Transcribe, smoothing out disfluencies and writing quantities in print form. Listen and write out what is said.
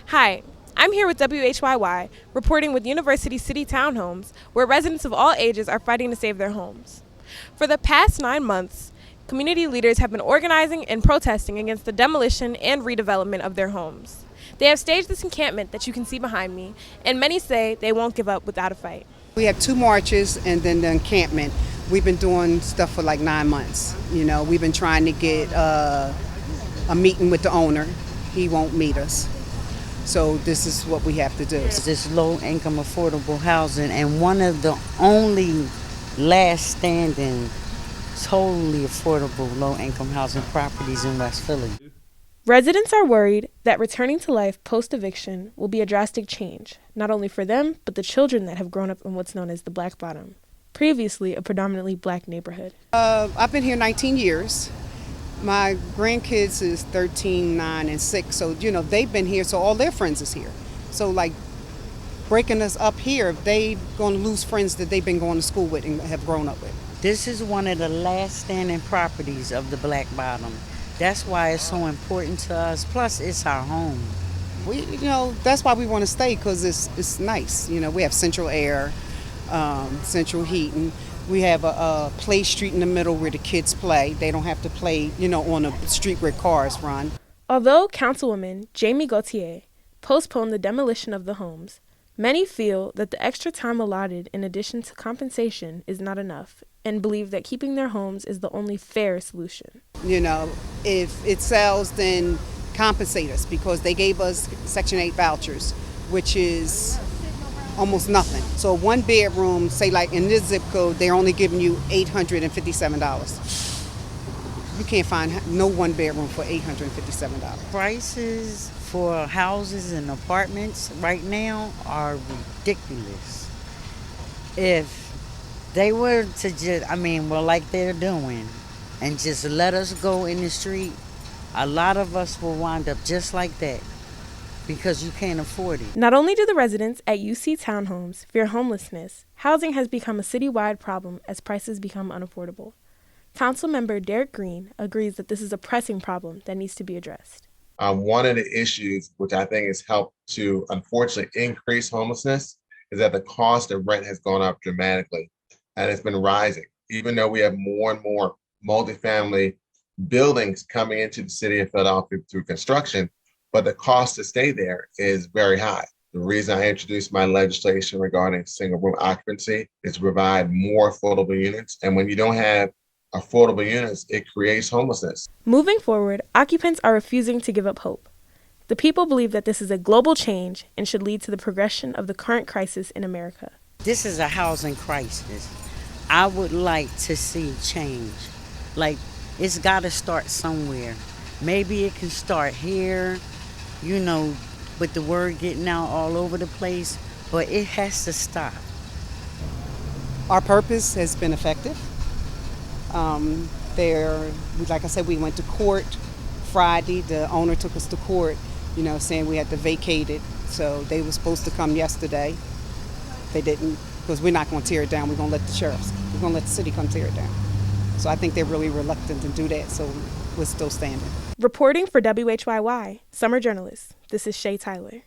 Hi, I'm here with WHYY, reporting with University City Townhomes, where residents of all ages are fighting to save their homes. For the past 9 months, community leaders have been organizing and protesting against the demolition and redevelopment of their homes. They have staged this encampment that you can see behind me, and many say they won't give up without a fight. We have 2 marches and then the encampment. We've been doing stuff for like 9 months. We've been trying to get a meeting with the owner. He won't meet us. So this is what we have to do. This low-income affordable housing, and one of the only last standing totally affordable low-income housing properties in West Philly. Residents are worried that returning to life post-eviction will be a drastic change, not only for them, but the children that have grown up in what's known as the Black Bottom, previously a predominantly black neighborhood. I've been here 19 years. My grandkids is 13, 9, and 6, so they've been here, so all their friends is here. So like breaking us up here, they're going to lose friends that they've been going to school with and have grown up with. This is one of the last standing properties of the Black Bottom. That's why it's so important to us. Plus, it's our home. That's why we want to stay, because it's nice. We have central air, central heating. We have a play street in the middle where the kids play. They don't have to play, on a street where cars run. Although Councilwoman Jamie Gauthier postponed the demolition of the homes, many feel that the extra time allotted in addition to compensation is not enough and believe that keeping their homes is the only fair solution. If it sells, then compensate us, because they gave us Section 8 vouchers, which is almost nothing. So 1 bedroom, say like in this zip code, they're only giving you $857. You can't find no 1 bedroom for $857. Prices for houses and apartments right now are ridiculous. If they were to just, like they're doing, and just let us go in the street, a lot of us will wind up just like that, because you can't afford it. Not only do the residents at UC Townhomes fear homelessness, housing has become a citywide problem as prices become unaffordable. Councilmember Derek Green agrees that this is a pressing problem that needs to be addressed. One of the issues, which I think has helped to unfortunately increase homelessness, is that the cost of rent has gone up dramatically, and it's been rising. Even though we have more and more multifamily buildings coming into the city of Philadelphia through construction, but the cost to stay there is very high. The reason I introduced my legislation regarding single room occupancy is to provide more affordable units. And when you don't have affordable units, it creates homelessness. Moving forward, occupants are refusing to give up hope. The people believe that this is a global change and should lead to the progression of the current crisis in America. This is a housing crisis. I would like to see change. It's got to start somewhere. Maybe it can start here, with the word getting out all over the place, but it has to stop. Our purpose has been effective. Like I said, we went to court Friday. The owner took us to court, saying we had to vacate it. So they were supposed to come yesterday. They didn't, because we're not going to tear it down. We're going to let the city come tear it down. So I think they're really reluctant to do that. So we're still standing. Reporting for WHYY, summer journalist, this is Shay Tyler.